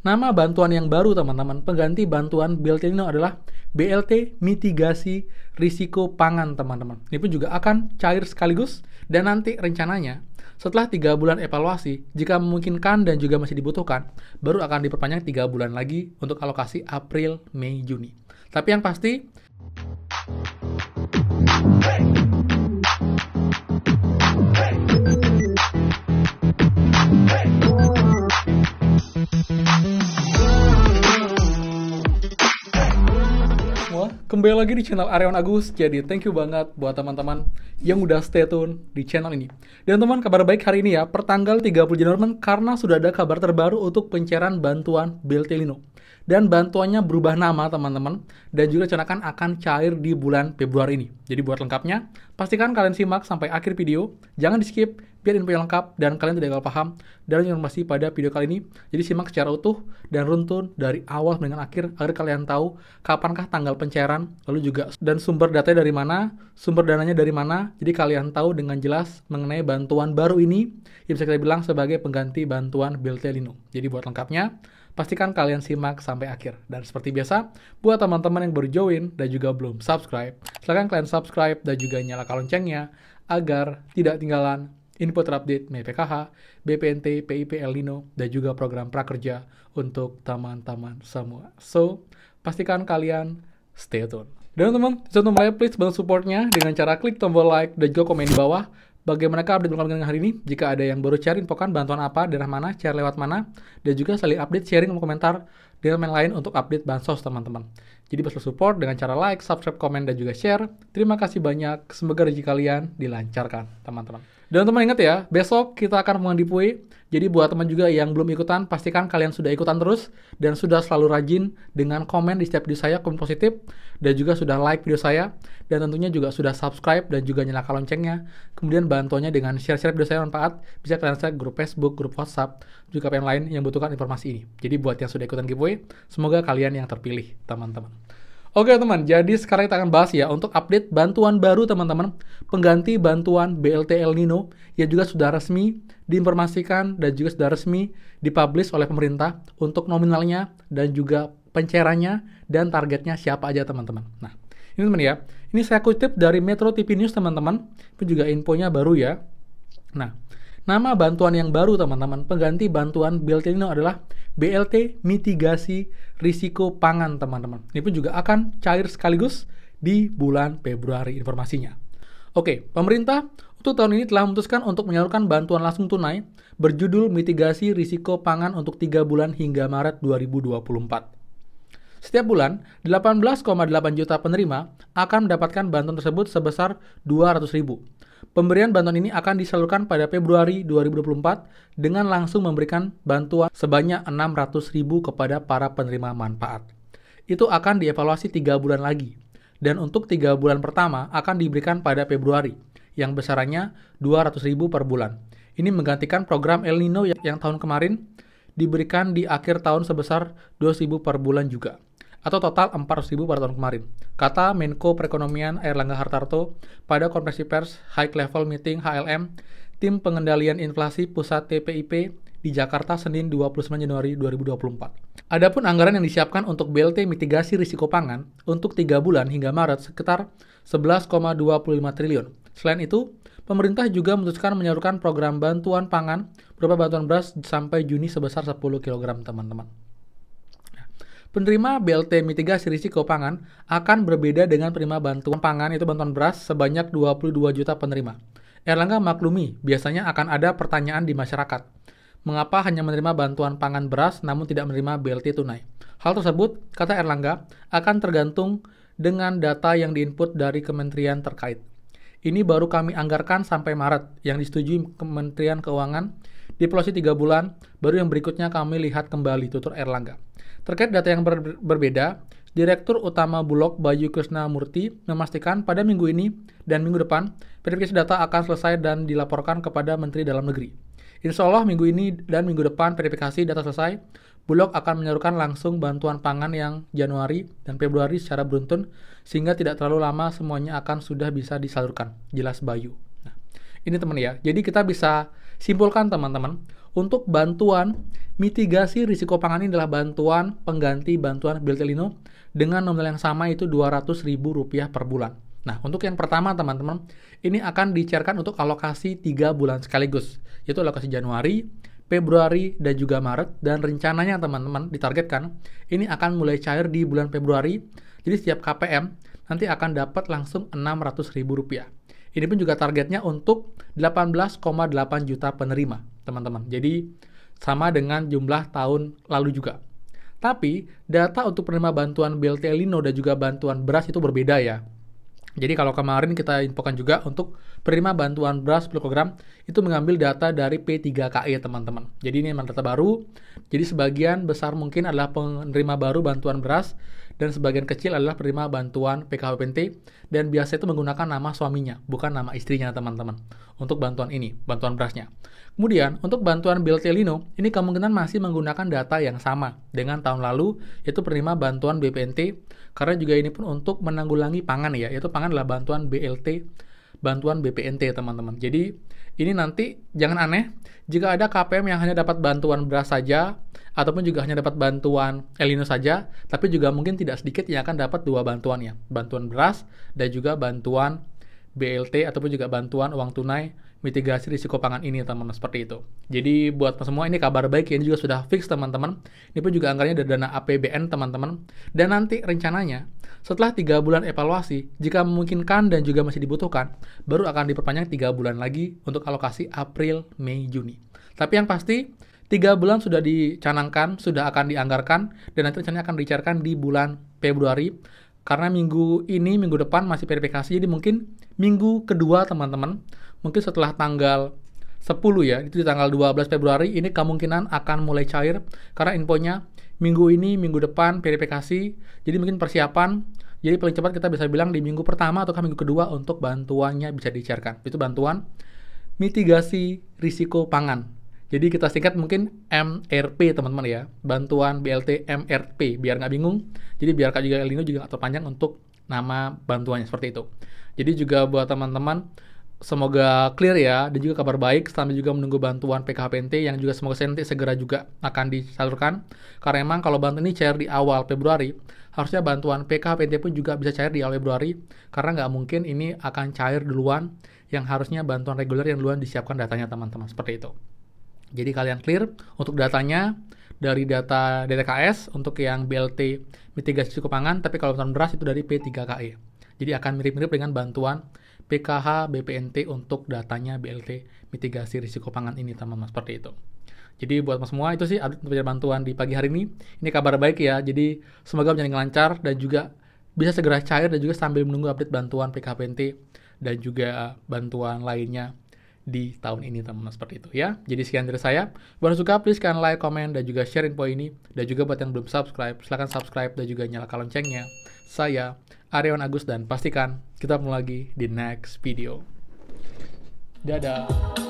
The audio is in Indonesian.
Nama bantuan yang baru teman-teman, pengganti bantuan BLT El Nino adalah BLT Mitigasi Risiko Pangan teman-teman. Ini pun juga akan cair sekaligus dan nanti rencananya setelah 3 bulan evaluasi, jika memungkinkan dan juga masih dibutuhkan, baru akan diperpanjang 3 bulan lagi untuk alokasi April, Mei, Juni. Tapi yang pasti, kembali lagi di channel Aryawan Agus. Jadi thank you banget buat teman-teman yang udah stay tune di channel ini. Dan teman, kabar baik hari ini ya, pertanggal 30 Januari karena sudah ada kabar terbaru untuk pencairan bantuan BLT El Nino. Dan bantuannya berubah nama teman-teman, dan juga rencanakan akan cair di bulan Februari ini. Jadi buat lengkapnya, pastikan kalian simak sampai akhir video, jangan di skip biar info yang lengkap dan kalian tidak gagal paham dan informasi pada video kali ini. Jadi simak secara utuh dan runtun dari awal dengan akhir agar kalian tahu kapankah tanggal pencairan, lalu juga dan sumber datanya dari mana, sumber dananya dari mana. Jadi kalian tahu dengan jelas mengenai bantuan baru ini yang bisa kita bilang sebagai pengganti bantuan BLT El Nino. Jadi buat lengkapnya, pastikan kalian simak sampai akhir. Dan seperti biasa, buat teman-teman yang baru join dan juga belum subscribe, silahkan kalian subscribe dan juga nyalakan loncengnya agar tidak ketinggalan info terupdate PKH, BPNT, PIP El Nino, dan juga program prakerja untuk teman-teman semua. So, pastikan kalian stay tune. Dan teman-teman, sebelum mulai, please bantu supportnya dengan cara klik tombol like dan juga komen di bawah. Bagaimana update dengan hari ini? Jika ada yang baru cari infokan bantuan apa, daerah mana, share lewat mana, dan juga saling update, sharing, komentar dengan yang lain untuk update bansos teman-teman. Jadi bisa support dengan cara like, subscribe, komen, dan juga share. Terima kasih banyak. Semoga rezeki kalian dilancarkan teman-teman. Dan teman ingat ya, besok kita akan mengundi giveaway. Jadi buat teman juga yang belum ikutan, pastikan kalian sudah ikutan terus dan sudah selalu rajin dengan komen di setiap video saya, komen positif, dan juga sudah like video saya, dan tentunya juga sudah subscribe dan juga nyalakan loncengnya. Kemudian bantuannya dengan share-share video saya manfaat, bisa kalian share grup Facebook, grup WhatsApp, juga yang lain yang butuhkan informasi ini. Jadi buat yang sudah ikutan giveaway, semoga kalian yang terpilih teman-teman. Oke teman, jadi sekarang kita akan bahas ya untuk update bantuan baru teman-teman, pengganti bantuan BLT El Nino yang juga sudah resmi diinformasikan dan juga sudah resmi dipublish oleh pemerintah untuk nominalnya dan juga pencairannya dan targetnya siapa aja teman-teman. Nah, ini teman ya, ini saya kutip dari Metro TV News teman-teman, itu juga infonya baru ya. Nah, nama bantuan yang baru teman-teman, pengganti bantuan BLT El Nino adalah BLT Mitigasi Risiko Pangan teman-teman. Ini pun juga akan cair sekaligus di bulan Februari informasinya. Oke, pemerintah untuk tahun ini telah memutuskan untuk menyalurkan bantuan langsung tunai berjudul Mitigasi Risiko Pangan untuk 3 bulan hingga Maret 2024. Setiap bulan, 18,8 juta penerima akan mendapatkan bantuan tersebut sebesar 200.000. Pemberian bantuan ini akan disalurkan pada Februari 2024 dengan langsung memberikan bantuan sebanyak 600.000 kepada para penerima manfaat. Itu akan dievaluasi 3 bulan lagi. Dan untuk 3 bulan pertama akan diberikan pada Februari, yang besarannya 200.000 per bulan. Ini menggantikan program El Nino yang tahun kemarin diberikan di akhir tahun sebesar 200.000 per bulan juga, atau total 400.000 pada tahun kemarin, kata Menko Perekonomian Airlangga Hartarto pada konferensi pers High Level Meeting HLM Tim Pengendalian Inflasi Pusat TPIP di Jakarta Senin 29 Januari 2024. Adapun anggaran yang disiapkan untuk BLT Mitigasi Risiko Pangan untuk 3 bulan hingga Maret sekitar 11,25 triliun. Selain itu, pemerintah juga memutuskan menyalurkan program bantuan pangan berupa bantuan beras sampai Juni sebesar 10 kg teman-teman. Penerima BLT Mitigasi Risiko Pangan akan berbeda dengan penerima bantuan pangan itu bantuan beras sebanyak 22 juta penerima. Erlangga maklumi, biasanya akan ada pertanyaan di masyarakat. Mengapa hanya menerima bantuan pangan beras namun tidak menerima BLT tunai? Hal tersebut, kata Erlangga, akan tergantung dengan data yang diinput dari kementerian terkait. Ini baru kami anggarkan sampai Maret, yang disetujui Kementerian Keuangan. Di evaluasi 3 bulan, baru yang berikutnya kami lihat kembali, tutur Erlangga. Terkait data yang berbeda, Direktur Utama Bulog Bayu Krisnamurti memastikan pada minggu ini dan minggu depan, verifikasi data akan selesai dan dilaporkan kepada Menteri Dalam Negeri. Insya Allah minggu ini dan minggu depan verifikasi data selesai, Bulog akan menyalurkan langsung bantuan pangan yang Januari dan Februari secara beruntun, sehingga tidak terlalu lama semuanya akan sudah bisa disalurkan, jelas Bayu. Nah, ini teman ya, jadi kita bisa simpulkan teman-teman, untuk bantuan mitigasi risiko pangan ini adalah bantuan pengganti bantuan BLT El Nino dengan nominal yang sama itu Rp200.000 per bulan. Nah, untuk yang pertama teman-teman, ini akan dicairkan untuk alokasi 3 bulan sekaligus, yaitu alokasi Januari, Februari, dan juga Maret, dan rencananya teman-teman ditargetkan ini akan mulai cair di bulan Februari, jadi setiap KPM nanti akan dapat langsung Rp600.000. Ini pun juga targetnya untuk 18,8 juta penerima, teman-teman. Jadi, sama dengan jumlah tahun lalu juga. Tapi, data untuk penerima bantuan BLT El Nino dan juga bantuan beras itu berbeda ya. Jadi kalau kemarin kita infokan juga untuk penerima bantuan beras 10 kg itu mengambil data dari P3KE teman-teman. Jadi ini memang data baru. Jadi sebagian besar mungkin adalah penerima baru bantuan beras dan sebagian kecil adalah penerima bantuan PKWPNT dan biasa itu menggunakan nama suaminya, bukan nama istrinya teman-teman. Untuk bantuan ini, bantuan berasnya. Kemudian untuk bantuan BLT El Nino, ini kemungkinan masih menggunakan data yang sama dengan tahun lalu, yaitu penerima bantuan BPNT, karena juga ini pun untuk menanggulangi pangan ya, yaitu pangan adalah bantuan BLT, bantuan BPNT teman-teman. Jadi ini nanti jangan aneh, jika ada KPM yang hanya dapat bantuan beras saja, ataupun juga hanya dapat bantuan El Nino saja, tapi juga mungkin tidak sedikit yang akan dapat dua bantuannya, bantuan beras dan juga bantuan BLT ataupun juga bantuan uang tunai mitigasi risiko pangan ini teman-teman, seperti itu. Jadi buat semua ini kabar baik ya, ini juga sudah fix teman-teman. Ini pun juga anggarannya dari dana APBN teman-teman. Dan nanti rencananya setelah 3 bulan evaluasi, jika memungkinkan dan juga masih dibutuhkan, baru akan diperpanjang 3 bulan lagi untuk alokasi April, Mei, Juni. Tapi yang pasti 3 bulan sudah dicanangkan, sudah akan dianggarkan, dan nanti rencananya akan dicairkan di bulan Februari. Karena minggu ini, minggu depan masih verifikasi, jadi mungkin minggu kedua teman-teman, mungkin setelah tanggal 10 ya, itu di tanggal 12 Februari, ini kemungkinan akan mulai cair, karena infonya minggu ini, minggu depan verifikasi, jadi mungkin persiapan, jadi paling cepat kita bisa bilang di minggu pertama atau minggu kedua untuk bantuannya bisa dicairkan. Itu bantuan mitigasi risiko pangan. Jadi kita singkat mungkin MRP teman-teman ya, bantuan BLT MRP, biar nggak bingung. Jadi biar juga El Nino juga nggak terpanjang untuk nama bantuannya, seperti itu. Jadi juga buat teman-teman, semoga clear ya, dan juga kabar baik, sambil juga menunggu bantuan PKHPNT yang juga semoga nanti segera juga akan disalurkan. Karena emang kalau bantuan ini cair di awal Februari, harusnya bantuan PKHPNT pun juga bisa cair di awal Februari, karena nggak mungkin ini akan cair duluan, yang harusnya bantuan reguler yang duluan disiapkan datanya teman-teman, seperti itu. Jadi kalian clear untuk datanya dari data DTKS untuk yang BLT mitigasi risiko pangan, tapi kalau bantuan beras itu dari P3KE. Jadi akan mirip-mirip dengan bantuan PKH BPNT untuk datanya BLT mitigasi risiko pangan ini teman-teman, seperti itu. Jadi buat semua itu sih update bantuan di pagi hari ini. Ini kabar baik ya. Jadi semoga berjalan lancar dan juga bisa segera cair, dan juga sambil menunggu update bantuan PKHPNT dan juga bantuan lainnya di tahun ini teman-teman, seperti itu ya. Jadi sekian dari saya. Buat suka please kalian like, komen, dan juga share info ini. Dan juga buat yang belum subscribe, silahkan subscribe dan juga nyalakan loncengnya. Saya Aryawan Agus dan pastikan kita ketemu lagi di next video. Dadah.